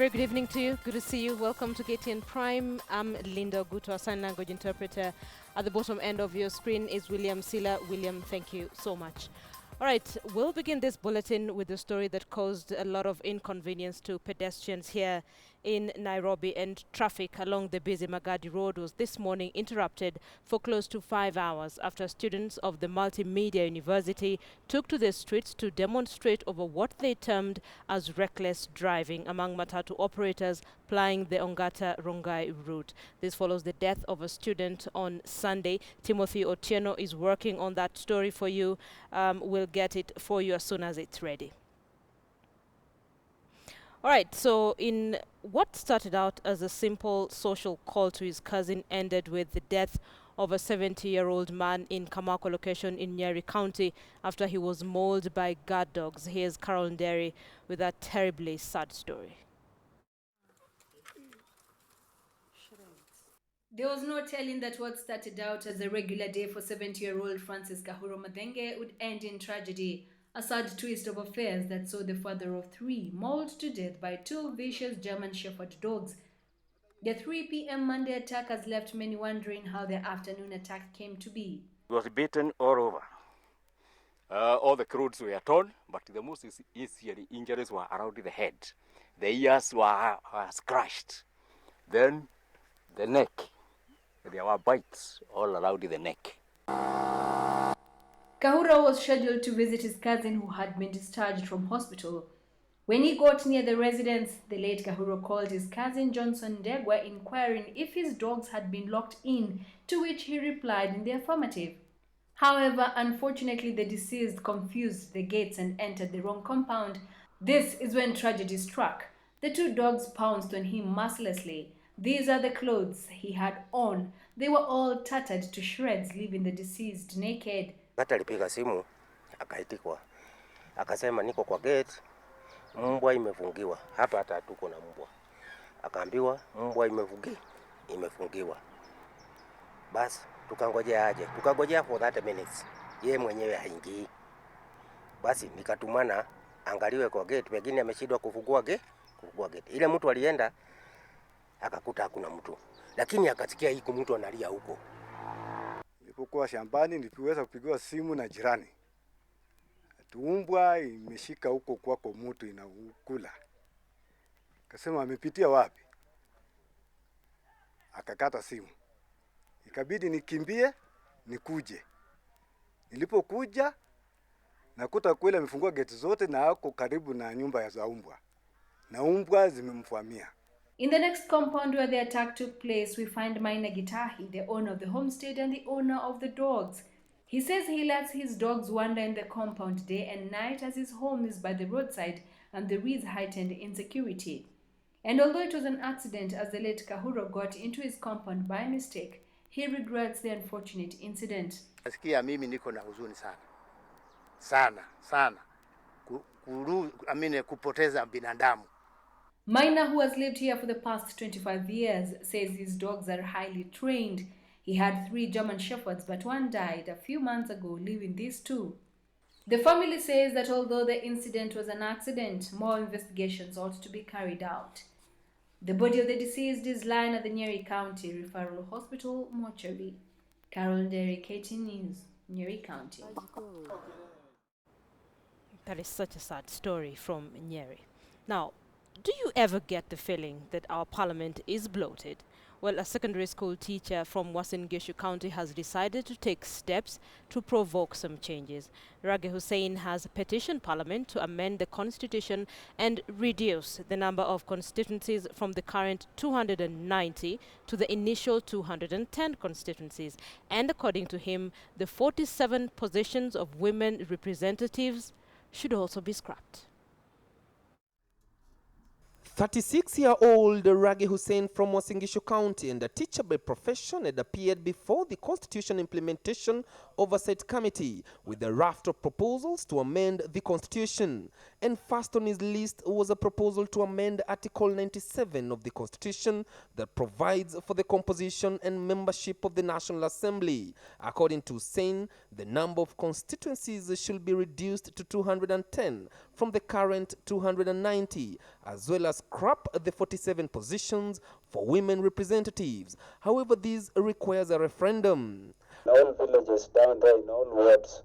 Very good evening to you. Good to see you. Welcome to KTN Prime. I'm Linda Guto, a sign language interpreter. At the bottom end of your screen is William Silla. William, thank you so much. All right, we'll begin this bulletin with a story that caused a lot of inconvenience to pedestrians here in Nairobi, and traffic along the busy Magadi Road was this morning interrupted for close to 5 hours after students of the Multimedia University took to the streets to demonstrate over what they termed as reckless driving among matatu operators plying the Ongata-Rongai route. This follows the death of a student on Sunday. Timothy Otieno is working on that story for you. We'll get it for you as soon as it's ready. All right, so in what started out as a simple social call to his cousin ended with the death of a 70-year-old man in Kamako location in Nyeri County after he was mauled by guard dogs. Here's Carol Nderi with a terribly sad story. There was no telling that what started out as a regular day for 70-year-old Francis Kahuro Madenge would end in tragedy. A sad twist of affairs that saw the father of three mauled to death by two vicious German Shepherd dogs. The 3 p.m. Monday attack has left many wondering how the afternoon attack came to be. He was beaten all over. All the clothes were torn, but the most easy injuries were around the head. The ears were scratched. Then the neck. There were bites all around the neck. Kahura was scheduled to visit his cousin who had been discharged from hospital. When he got near the residence, the late Kahura called his cousin Johnson Degwa inquiring if his dogs had been locked in, to which he replied in the affirmative. However, unfortunately, the deceased confused the gates and entered the wrong compound. This is when tragedy struck. The two dogs pounced on him mercilessly. These are the clothes he had on. They were all tattered to shreds, leaving the deceased naked. Hata alipiga simu akaitikwa, akasema niko kwa gate, mbwa imefungiwa hapa, hata tuko na mbwa. Akaambiwa mbwa imefungiwa. Basi tukangojea aje, tukangojea for 30 minutes, yeye mwenyewe haingii. Basi nikatumana angaliwe kwa gate, pengine ameshindwa kufungua gate. Ile mtu alienda akakuta hakuna mtu, lakini akasikia hiko mtu analia huko. Nilipokuwa shambani niliweza kupigiwa simu na jirani. Tumbwa imeshika huko kwako mtu inaukula. Akasema amepitia wapi? Akakata simu. Ikabidi nikimbie nikuje. Nilipokuja nakuta kweli amefungua geti zote na ako karibu na nyumba ya umbwa. Na umbwa zimemvamia. In the next compound where the attack took place, we find Maina Gitahi, the owner of the homestead and the owner of the dogs. He says he lets his dogs wander in the compound day and night as his home is by the roadside and there is heightened insecurity. And although it was an accident as the late Kahuro got into his compound by mistake, he regrets the unfortunate incident. Nasikia mimi niko na huzuni sana. Kupoteza binadamu. Maina, who has lived here for the past 25 years, says his dogs are highly trained. He had 3 German Shepherds, but one died a few months ago, leaving these 2. The family says that although the incident was an accident, more investigations ought to be carried out. The body of the deceased is lying at the Nyeri County Referral Hospital mortuary. Carol Nderi, KTN News, Nyeri County. That is such a sad story from Nyeri. Now, do you ever get the feeling that our parliament is bloated? Well, a secondary school teacher from Uasin Gishu County has decided to take steps to provoke some changes. Rage Hussein has petitioned Parliament to amend the constitution and reduce the number of constituencies from the current 290 to the initial 210 constituencies. And according to him, the 47 positions of women representatives should also be scrapped. 36-year-old Rage Hussein from Uasin Gishu County and a teacher by profession had appeared before the Constitution Implementation Oversight Committee with a raft of proposals to amend the Constitution. And first on his list was a proposal to amend Article 97 of the Constitution that provides for the composition and membership of the National Assembly. According to Hussein, the number of constituencies should be reduced to 210 from the current 290, as well as scrap the 47 positions for women representatives. However, this requires a referendum. In all villages down there, in all wards,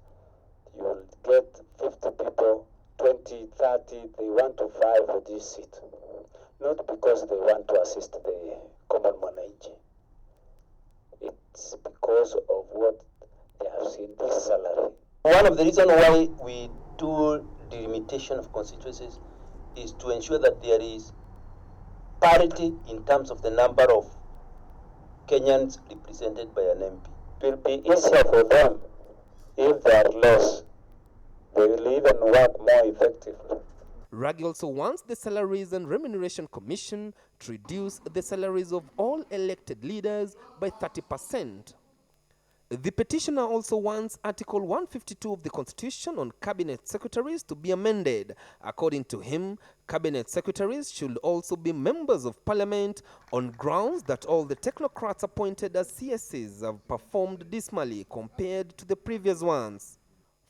you'll get 50 people, 20, 30, they want to vie for this seat. Not because they want to assist the common mwananchi. It's because of what they have seen, this salary. One of the reasons why we do delimitation of constituencies is to ensure that there is parity in terms of the number of Kenyans represented by an MP. It will be easier for them if they are less. They will even work more effectively. Ragi also wants the Salaries and Remuneration Commission to reduce the salaries of all elected leaders by 30%. The petitioner also wants Article 152 of the Constitution on Cabinet Secretaries to be amended. According to him, Cabinet Secretaries should also be members of Parliament on grounds that all the technocrats appointed as CSs have performed dismally compared to the previous ones.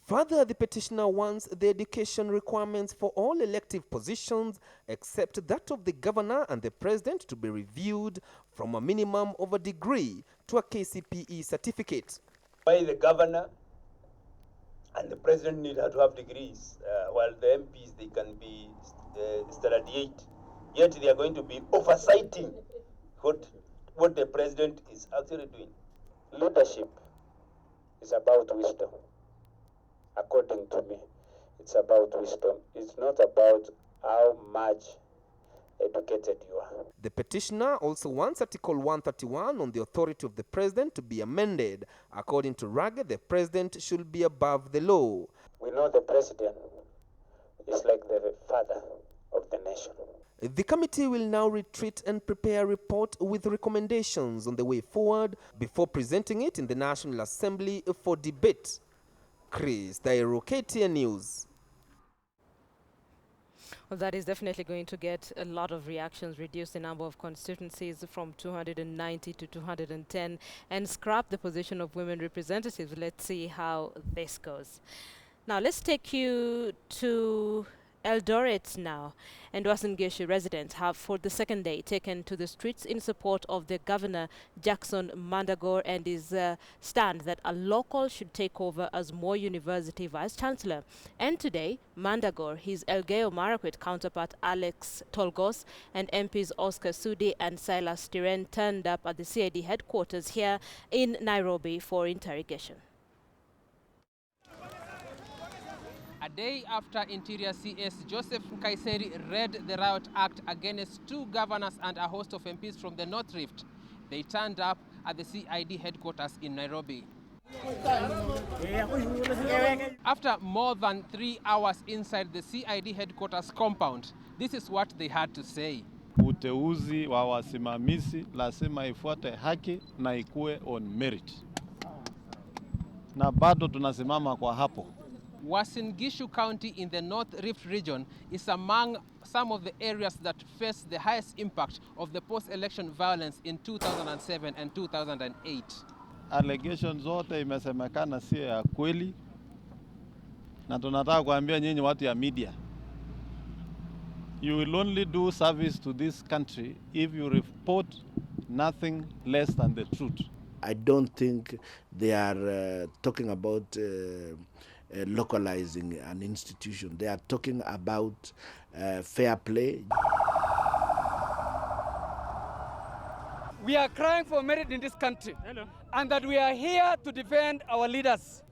Further, the petitioner wants the education requirements for all elective positions except that of the governor and the president to be reviewed from a minimum of a degree to a KCPE certificate. Why the governor and the president need to have degrees, while the MPs, they can be studied, yet they are going to be oversighting what the president is actually doing. Leadership is about wisdom. According to me, it's about wisdom. It's not about how much educated you are. The petitioner also wants Article 131 on the authority of the president to be amended. According to Rage, the president should be above the law. We know the president is like the father of the nation. The committee will now retreat and prepare a report with recommendations on the way forward before presenting it in the National Assembly for debate. Chris Dairo, KTN News. Well, that is definitely going to get a lot of reactions, reduce the number of constituencies from 290 to 210, and scrap the position of women representatives. Let's see how this goes. Now, let's take you to Eldoret now. And Uasin Gishu residents have for the second day taken to the streets in support of the governor, Jackson Mandagor, and his stand that a local should take over as Moi University Vice Chancellor. And today, Mandagor, his Elgeyo Marakwet counterpart Alex Tolgos, and MPs Oscar Sudi and Silas Tiren turned up at the CID headquarters here in Nairobi for interrogation. A day after Interior CS Joseph Nkaiseri read the Riot Act against two governors and a host of MPs from the North Rift, they turned up at the CID headquarters in Nairobi. After more than 3 hours inside the CID headquarters compound, this is what they had to say. Uteuzi wa wasimamizi lazima ifuate haki na ikue on merit. Na bado tunasimama kwa hapo. Uasin Gishu County in the North Rift region is among some of the areas that face the highest impact of the post-election violence in 2007 and 2008. Allegations zote imesemekana sio ya kweli, na tunataka kuambia nyinyi watu ya media, you will only do service to this country if you report nothing less than the truth. I don't think they are talking about localizing an institution. They are talking about fair play. We are crying for merit in this country. Hello. And that we are here to defend our leaders.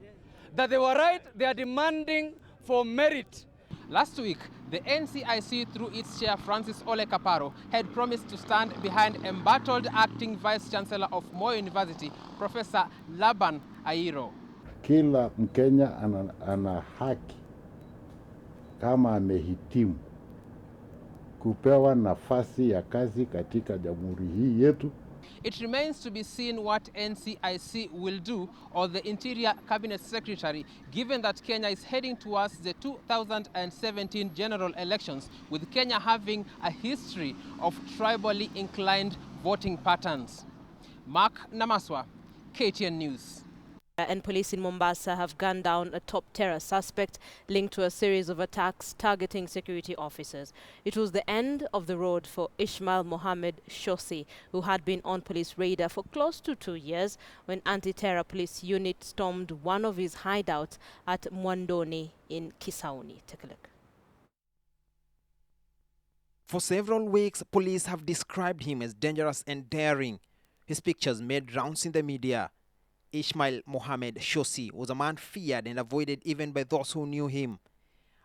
That they were right, they are demanding for merit. Last week, the NCIC, through its chair Francis Ole Kaparo, had promised to stand behind embattled acting Vice Chancellor of Moi University, Professor Laban Airo. Kila Mkenya ana haki kama amehitimu kupewa nafasi ya kazi katika jamhuri hii yetu. It remains to be seen what NCIC will do, or the Interior Cabinet Secretary, given that Kenya is heading towards the 2017 general elections, with Kenya having a history of tribally inclined voting patterns. Mark Namaswa, KTN News. And police in Mombasa have gunned down a top terror suspect linked to a series of attacks targeting security officers. It was the end of the road for Ismail Mohammed Shosi, who had been on police radar for close to 2 years when anti-terror police unit stormed one of his hideouts at Mwandoni in Kisauni. Take a look. For several weeks, police have described him as dangerous and daring. His pictures made rounds in the media. Ismail Mohammed Shosi was a man feared and avoided even by those who knew him.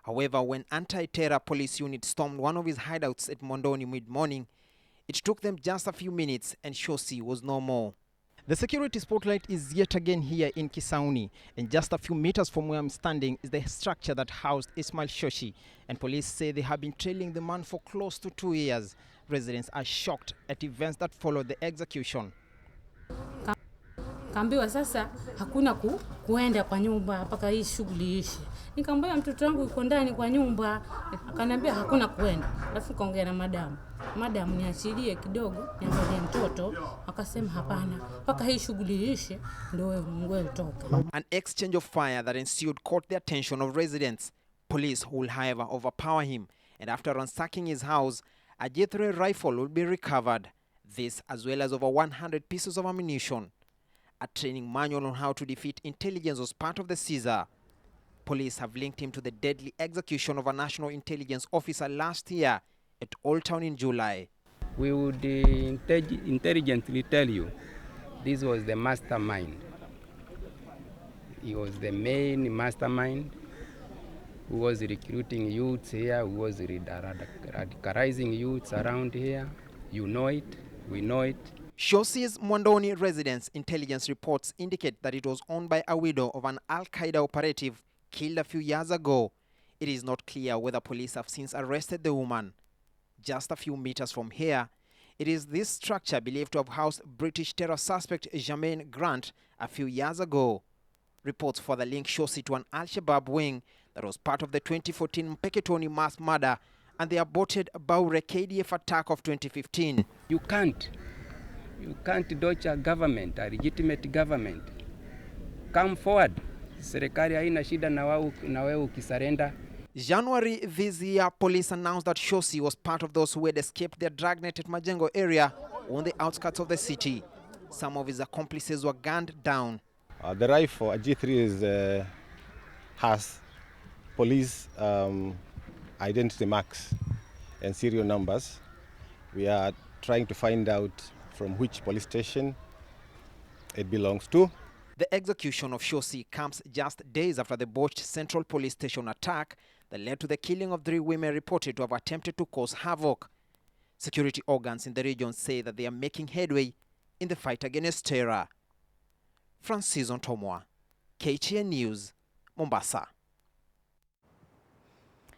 However, when anti-terror police unit stormed one of his hideouts at Mondoni mid-morning, it took them just a few minutes and Shosi was no more. The security spotlight is yet again here in Kisauni, and just a few meters from where I'm standing is the structure that housed Ismail Shosi, and police say they have been trailing the man for close to 2 years. Residents are shocked at events that followed the execution. Kaambiwa sasa hakuna kuenda kwa nyumba mpaka hii shughuli ishi. Nikamwambia mtoto wangu yuko ndani kwa nyumba, akaniambia hakuna kuenda. Alafu kaongea na madam niachilie kidogo niangalie mtoto, akasema hapana mpaka hii shughuli ishi ndio wewe utoke. An exchange of fire that ensued caught the attention of residents. Police will however overpower him, and after ransacking his house, a J3 rifle will be recovered. This as well as over 100 pieces of ammunition. A training manual on how to defeat intelligence was part of the seizure. Police have linked him to the deadly execution of a national intelligence officer last year at Old Town in July. We would intelligently tell you this was the mastermind. He was the main mastermind who was recruiting youths here, who was radicalizing youths around here. You know it, we know it. Shosi's Mwandoni residence intelligence reports indicate that it was owned by a widow of an Al-Qaeda operative killed a few years ago. It is not clear whether police have since arrested the woman. Just a few meters from here, it is this structure believed to have housed British terror suspect Jermaine Grant a few years ago. Reports further link Shosi to an Al-Shabaab wing that was part of the 2014 Mpeketoni mass murder and the aborted Baure KDF attack of 2015. You can't dodge a government, a legitimate government. Come forward. Serikali haina shida na wewe ukisarenda. January this year, police announced that Shosi was part of those who had escaped their dragnet at Majengo area on the outskirts of the city. Some of his accomplices were gunned down. The rifle, a G3, has police identity marks and serial numbers. We are trying to find out from which police station it belongs to. The execution of Shosi comes just days after the botched Central Police Station attack that led to the killing of 3 women reported to have attempted to cause havoc. Security organs in the region say that they are making headway in the fight against terror. Francis Ontomwa, KTN News, Mombasa.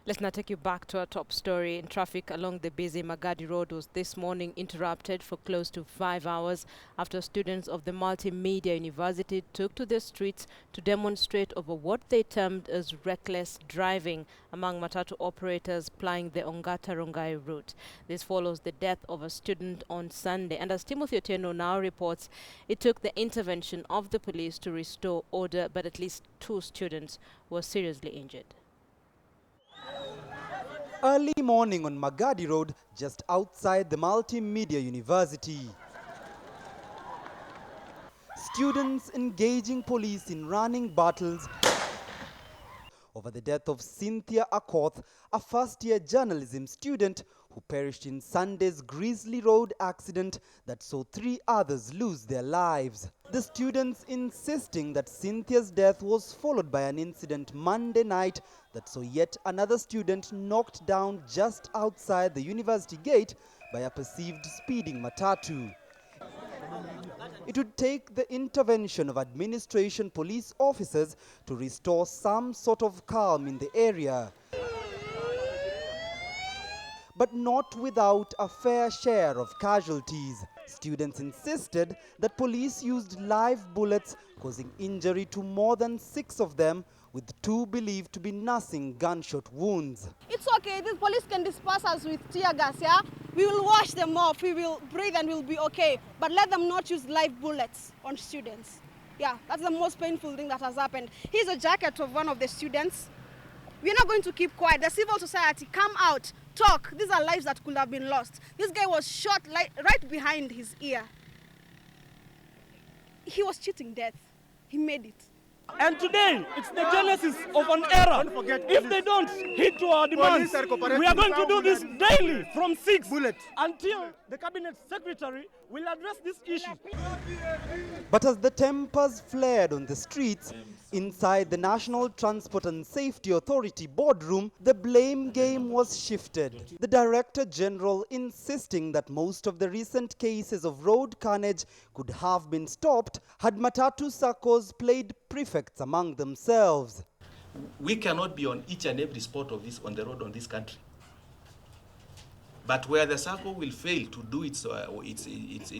Let's now take you back to our top story. In traffic along the busy Magadi Road was this morning interrupted for close to 5 hours after students of the Multimedia University took to the streets to demonstrate over what they termed as reckless driving among matatu operators plying the Ongata-Rongai route. This follows the death of a student on Sunday, and as Timothy Otieno now reports, it took the intervention of the police to restore order, but at least 2 students were seriously injured. Early morning on Magadi Road, just outside the Multimedia University. Students engaging police in running battles over the death of Cynthia Akoth, a first-year journalism student who perished in Sunday's grisly road accident that saw 3 others lose their lives. The students insisting that Cynthia's death was followed by an incident Monday night that saw yet another student knocked down just outside the university gate by a perceived speeding matatu. It would take the intervention of administration police officers to restore some sort of calm in the area, but not without a fair share of casualties. Students insisted that police used live bullets, causing injury to more than 6 of them, with 2 believed to be nursing gunshot wounds. It's okay, the police can disperse us with tear gas, yeah? We will wash them off, we will breathe and we'll be okay. But let them not use live bullets on students. Yeah, that's the most painful thing that has happened. Here's a jacket of one of the students. We're not going to keep quiet. The civil society, come out, talk. These are lives that could have been lost. This guy was shot right behind his ear. He was cheating death. He made it. And today, it's the genesis of an era. If they don't hit to our demands, we are going to do this daily from 6 until the cabinet secretary will address this issue. But as the tempers flared on the streets, inside the National Transport and Safety Authority boardroom, the blame game was shifted. The Director General insisting that most of the recent cases of road carnage could have been stopped had Matatu SACCOs played prefects among themselves. We cannot be on each and every spot of this on the road on this country. But where the SACCO will fail to do its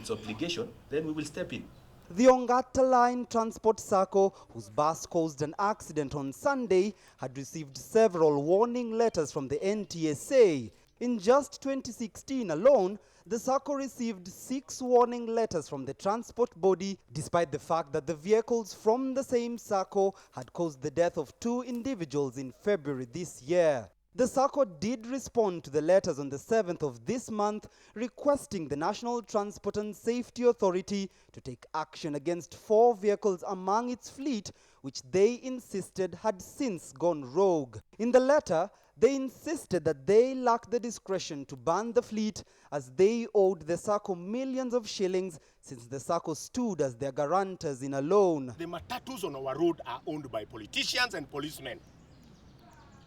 obligation, then we will step in. The Ongata Line Transport SACCO, whose bus caused an accident on Sunday, had received several warning letters from the NTSA. In just 2016 alone, the SACCO received 6 warning letters from the transport body, despite the fact that the vehicles from the same SACCO had caused the death of 2 individuals in February this year. The SACCO did respond to the letters on the 7th of this month, requesting the National Transport and Safety Authority to take action against 4 vehicles among its fleet, which they insisted had since gone rogue. In the letter, they insisted that they lacked the discretion to ban the fleet, as they owed the SACCO millions of shillings since the SACCO stood as their guarantors in a loan. The matatus on our road are owned by politicians and policemen.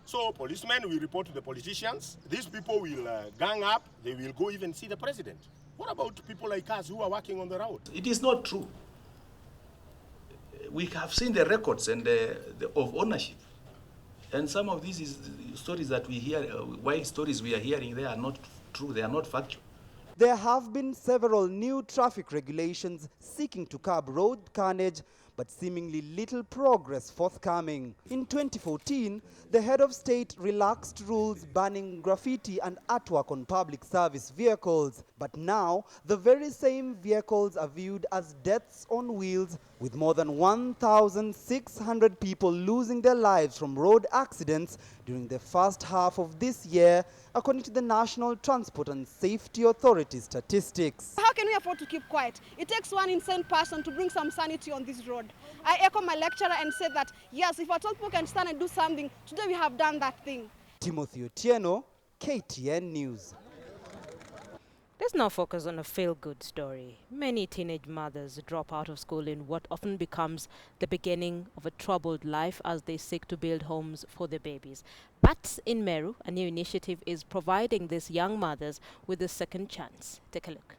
So policemen will report to the politicians. These people will gang up. They will go even see the president. What about people like us who are working on the road? It is not true. We have seen the records and of ownership. And some of these stories that we hear, wild stories we are hearing, they are not true. They are not factual. There have been several new traffic regulations seeking to curb road carnage, but seemingly little progress forthcoming. In 2014, the head of state relaxed rules banning graffiti and artwork on public service vehicles. But now, the very same vehicles are viewed as deaths on wheels, with more than 1,600 people losing their lives from road accidents during the first half of this year, according to the National Transport and Safety Authority statistics. How can we afford to keep quiet? It takes one insane person to bring some sanity on this road. I echo my lecturer and said that, yes, if our people can stand and do something, today we have done that thing. Timothy Otieno, KTN News. Let's now focus on a feel-good story. Many teenage mothers drop out of school in what often becomes the beginning of a troubled life as they seek to build homes for their babies. But in Meru, a new initiative is providing these young mothers with a second chance. Take a look.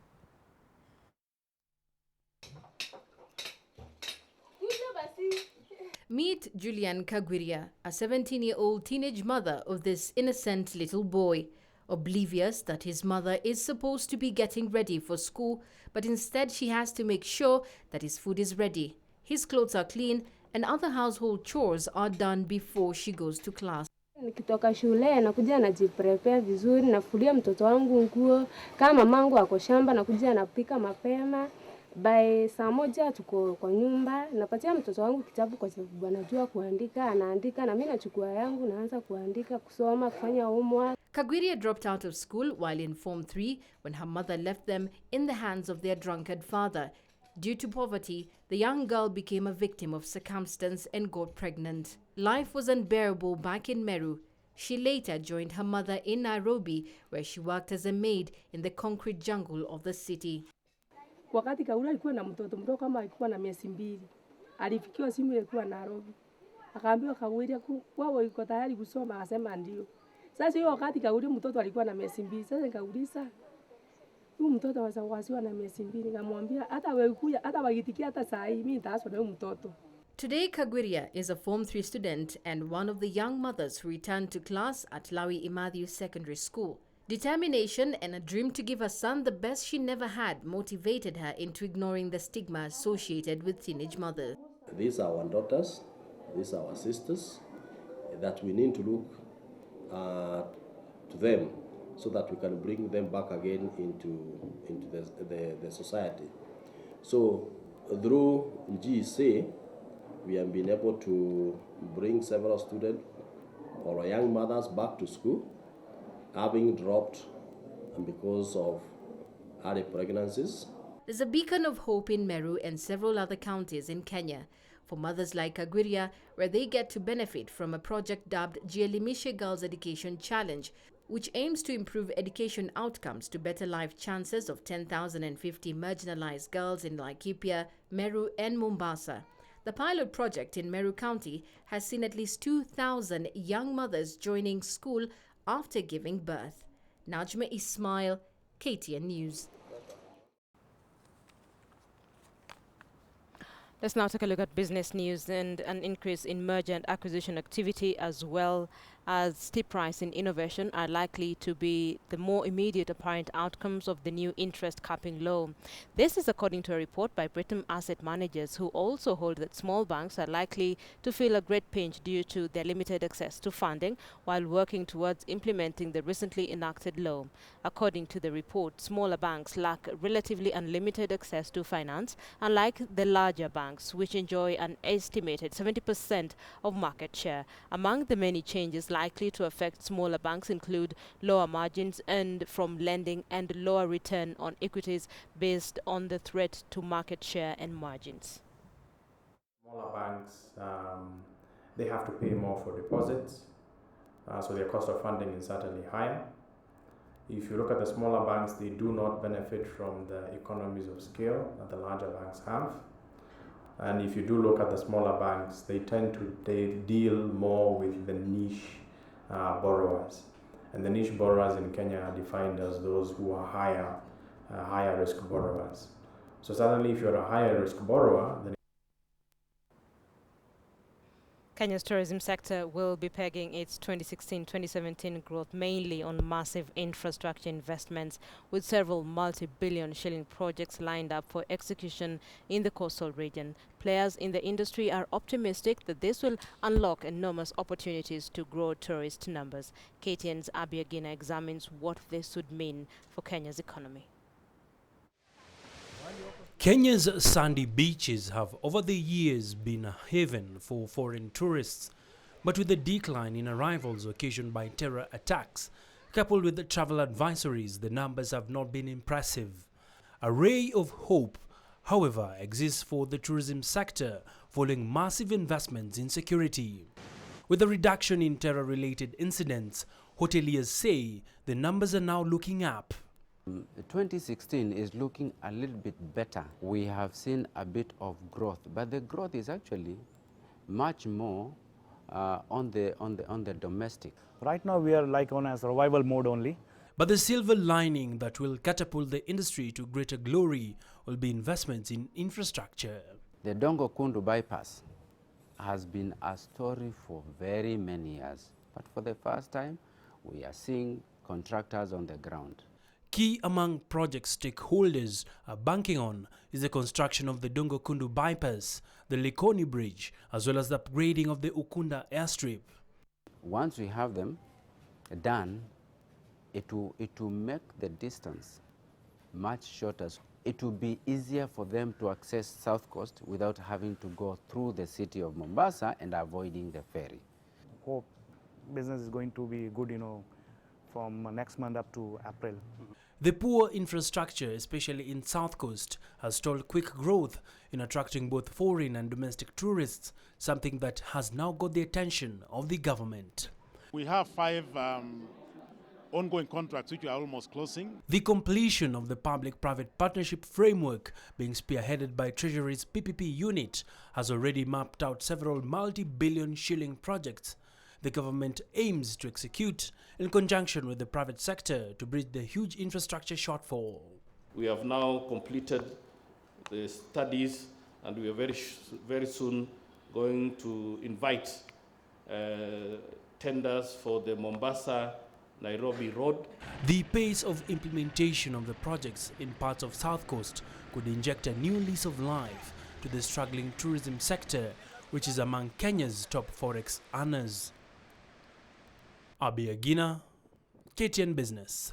Meet Julian Kagwiria, a 17-year-old teenage mother of this innocent little boy. Oblivious that his mother is supposed to be getting ready for school, but instead she has to make sure that his food is ready, his clothes are clean, and other household chores are done before she goes to class. Nikitoka shule nakuja najiprepare vizuri, nafulia mtoto wangu nguo, kama mamangu ako shamba nakuja napika mapema. By saa moja tuko kwa nyumba, napatia mtoto wangu kitabu kwa sababu anajua kuandika, anaandika na mimi nachukua yangu naanza kuandika, kusoma, kufanya homework. Kagwiria dropped out of school while in Form 3 when her mother left them in the hands of their drunkard father. Due to poverty, the young girl became a victim of circumstance and got pregnant. Life was unbearable back in Meru. She later joined her mother in Nairobi, where she worked as a maid in the concrete jungle of the city. Wakati Kaura alikuwa na mtoto mdogo kama alikuwa na miezi 2. Alifikiwa simu ilikuwa Nairobi. Akaambiwa Kagwiria wewe uko tayari kusoma, akasema ndio. Sasa hiyo wakati Kaura mtoto alikuwa na miezi 2. Sasa nikauliza huyu mtoto wasiwa na miezi 2, nikamwambia hata wewe kuja hata wakitikia hata saa hii mimi nitaaswa na huyu mtoto. Today, Kagwiria is a Form 3 student and one of the young mothers who returned to class at Lawi Imathiu Secondary School. Determination and a dream to give her son the best she never had motivated her into ignoring the stigma associated with teenage mothers. These are our daughters, these are our sisters, that we need to look to them so that we can bring them back again into the society. So Through GSA, we have been able to bring several students or young mothers back to school, having dropped because of early pregnancies. There's a beacon of hope in Meru and several other counties in Kenya for mothers like Agwiria, where they get to benefit from a project dubbed Jielimishe Girls Education Challenge, which aims to improve education outcomes to better life chances of 10,050 marginalized girls in Laikipia, Meru and Mombasa. The pilot project in Meru County has seen at least 2,000 young mothers joining school after giving birth. Najma Ismail, KTN News. Let's now take a look at business news. And an increase in merger and acquisition activity as well as steep rise in innovation are likely to be the more immediate apparent outcomes of the new interest capping law. This is according to a report by Britain Asset Managers, who also hold that small banks are likely to feel a great pinch due to their limited access to funding while working towards implementing the recently enacted law. According to the report, smaller banks lack relatively unlimited access to finance, unlike the larger banks, which enjoy an estimated 70% of market share. Among the many changes likely to affect smaller banks include lower margins earned from lending and lower return on equities based on the threat to market share and margins. Smaller banks, they have to pay more for deposits, so their cost of funding is certainly higher. If you look at the smaller banks, they do not benefit from the economies of scale that the larger banks have. And if you do look at the smaller banks, they deal more with the niche borrowers. And the niche borrowers in Kenya are defined as those who are higher risk borrowers. So certainly if you're a higher risk borrower, then Kenya's tourism sector will be pegging its 2016-2017 growth mainly on massive infrastructure investments, with several multi-billion shilling projects lined up for execution in the coastal region. Players in the industry are optimistic that this will unlock enormous opportunities to grow tourist numbers. KTN's Abiagina examines what this would mean for Kenya's economy. Kenya's sandy beaches have over the years been a haven for foreign tourists, but with the decline in arrivals occasioned by terror attacks, coupled with the travel advisories, the numbers have not been impressive. A ray of hope, however, exists for the tourism sector following massive investments in security. With a reduction in terror-related incidents, hoteliers say the numbers are now looking up. 2016 is looking a little bit better. We have seen a bit of growth, but the growth is actually much more on the domestic. Right now we are like on a survival mode only. But the silver lining that will catapult the industry to greater glory will be investments in infrastructure. The Dongo Kundu bypass has been a story for very many years, but for the first time we are seeing contractors on the ground. Key among project stakeholders are banking on is the construction of the Dongo Kundu bypass, the Likoni bridge, as well as the upgrading of the Ukunda airstrip. Once we have them done, it will make the distance much shorter. It will be easier for them to access South Coast without having to go through the city of Mombasa and avoiding the ferry. Hope business is going to be good, from next month up to April. The poor infrastructure, especially in South Coast, has stalled quick growth in attracting both foreign and domestic tourists, something that has now got the attention of the government. We have 5 ongoing contracts which are almost closing. The completion of the public-private partnership framework, being spearheaded by Treasury's PPP unit, has already mapped out several multi-billion shilling projects the government aims to execute in conjunction with the private sector to bridge the huge infrastructure shortfall. We have now completed the studies and we are very soon going to invite tenders for the Mombasa-Nairobi Road. The pace of implementation of the projects in parts of South Coast could inject a new lease of life to the struggling tourism sector, which is among Kenya's top forex earners. Abiagina, KTN Business.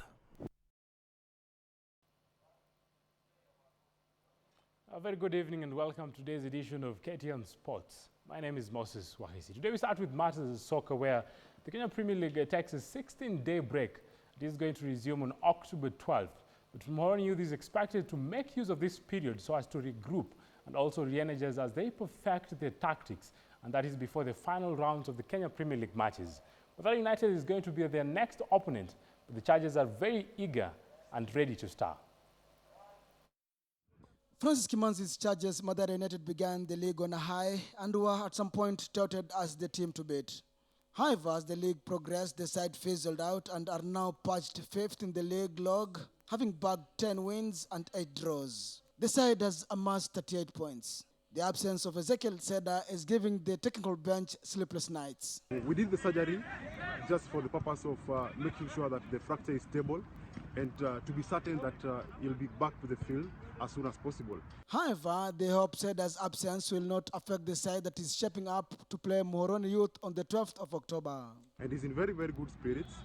A very good evening and welcome to today's edition of KTN Sports. My name is Moses Wahisi. Today we start with matters of soccer where the Kenya Premier League takes a 16-day break. It is going to resume on October 12th. But tomorrow youth is expected to make use of this period so as to regroup and also re-energize as they perfect their tactics, and that is before the final rounds of the Kenya Premier League matches. Mathare United is going to be their next opponent, but the Chargers are very eager and ready to start. Francis Kimanzi's Chargers, Mathare United began the league on a high and were at some point touted as the team to beat. However, as the league progressed, the side fizzled out and are now perched fifth in the league log, having bagged 10 wins and 8 draws. The side has amassed 38 points. The absence of Ezekiel Seda is giving the technical bench sleepless nights. We did the surgery just for the purpose of making sure that the fracture is stable and to be certain that he'll be back to the field as soon as possible. However, they hope Seda's absence will not affect the side that is shaping up to play Moroni Youth on the 12th of October. And he's in very, very good spirits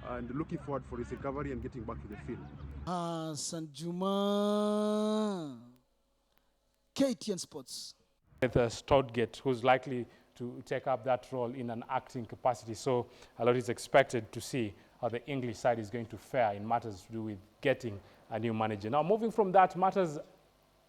and looking forward for his recovery and getting back to the field. Sanjuma, KTN Sports. With Stoutgate, who's likely to take up that role in an acting capacity. So a lot is expected to see how the English side is going to fare in matters to do with getting a new manager. Now, moving from that, matters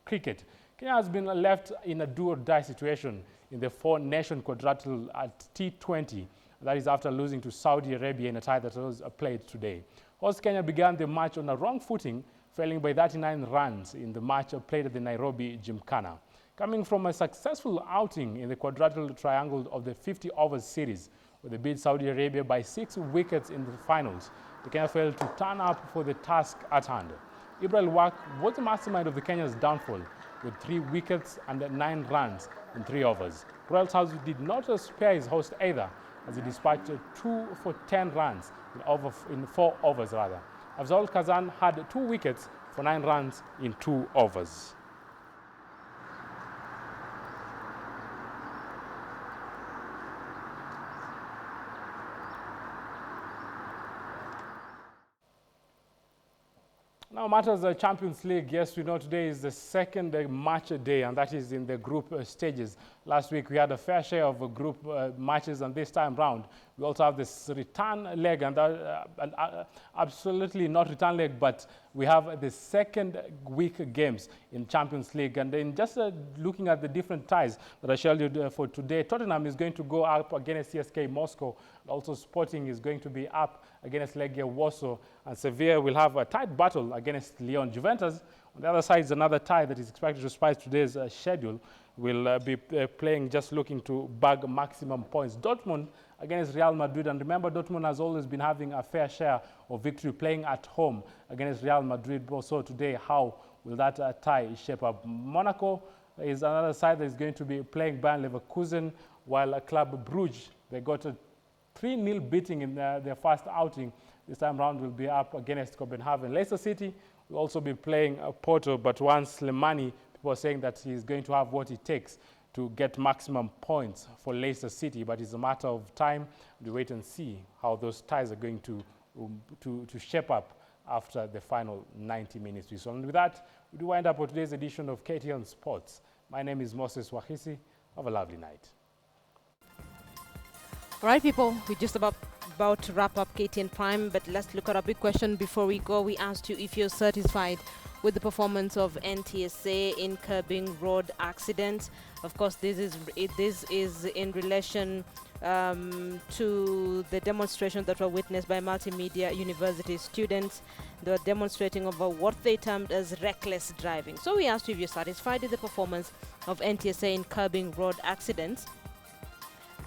cricket. Kenya has been left in a do-or-die situation in the four-nation quadrilateral at T20. That is after losing to Saudi Arabia in a tie that was played today. Host Kenya began the match on a wrong footing, failing by 39 runs in the match played at the Nairobi Gymkhana. Coming from a successful outing in the quadrilateral triangle of the 50 overs series, where they beat Saudi Arabia by 6 wickets in the finals, the Kenya failed to turn up for the task at hand. Ibrahim Wak was the mastermind of the Kenya's downfall, with 3 wickets and 9 runs in 3 overs. Royal House did not spare his host either, as he dispatched 2 for 10 runs in 4 overs. Afzal Kazan had 2 wickets for 9 runs in 2 overs. Now, matters of Champions League. Yes, we know today is the second match day, and that is in the group stages. Last week, we had a fair share of group matches, and this time round, we also have this return leg, and absolutely not return leg, but we have the second week games in Champions League. And then just looking at the different ties that I scheduled for today, Tottenham is going to go up against CSK Moscow. Also, Sporting is going to be up against Legia Warsaw, and Sevilla will have a tight battle against Lyon. Juventus, on the other side, is another tie that is expected to spice today's schedule. Will be playing just looking to bag maximum points. Dortmund against Real Madrid, and remember, Dortmund has always been having a fair share of victory playing at home against Real Madrid. So today, how will that tie shape up? Monaco is another side that is going to be playing Bayern Leverkusen, while Club Brugge, they got a 3-0 beating in their first outing. This time round will be up against Copenhagen. Leicester City will also be playing Porto, but once Slimani, people are saying that he's going to have what it takes to get maximum points for Leicester City, but it's a matter of time. We wait and see how those ties are going to shape up after the final 90 minutes. So and with that, we do wind up with today's edition of KTN Sports. My name is Moses Wahisi. Have a lovely night. All right, people, we're just about to wrap up KTN Prime, but let's look at a big question before we go. We asked you if you're satisfied with the performance of NTSA in curbing road accidents. Of course, this is in relation to the demonstration that were witnessed by multimedia university students. They were demonstrating over what they termed as reckless driving. So we asked you if you're satisfied with the performance of NTSA in curbing road accidents.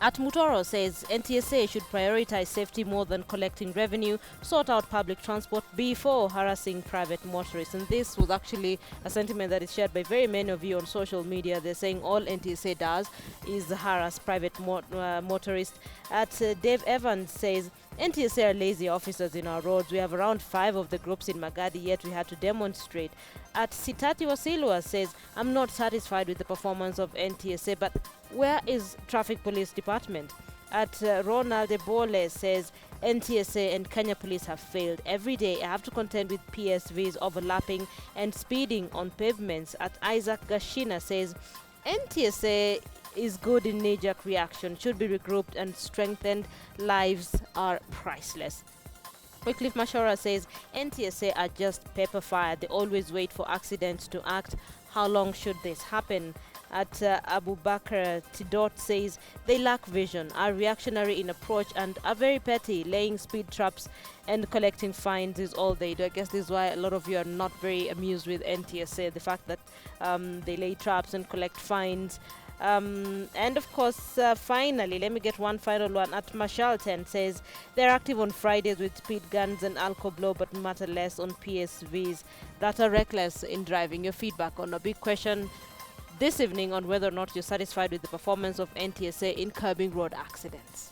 At Mutoro says NTSA should prioritize safety more than collecting revenue, sort out public transport before harassing private motorists. And this was actually a sentiment that is shared by very many of you on social media. They're saying all NTSA does is harass private motorists. At Dave Evans says NTSA are lazy officers in our roads. We have around 5 of the groups in Magadi, yet we had to demonstrate. At Sitati Wasilwa says, I'm not satisfied with the performance of NTSA, but where is Traffic Police Department? At Ronald Ebole says, NTSA and Kenya Police have failed. Every day I have to contend with PSVs overlapping and speeding on pavements. At Isaac Gashina says, NTSA is good in knee-jerk reaction, should be regrouped and strengthened. Lives are priceless. Wycliffe Mashora says, NTSA are just paper fire. They always wait for accidents to act. How long should this happen? At Abu Bakr Tidot says, they lack vision, are reactionary in approach and are very petty. Laying speed traps and collecting fines is all they do. I guess this is why a lot of you are not very amused with NTSA, the fact that they lay traps and collect fines. And of course, finally, let me get one final one. At Mashalten says, they're active on Fridays with speed guns and alcohol blow, but matter less on PSVs that are reckless in driving. Your feedback on a big question this evening on whether or not you're satisfied with the performance of NTSA in curbing road accidents.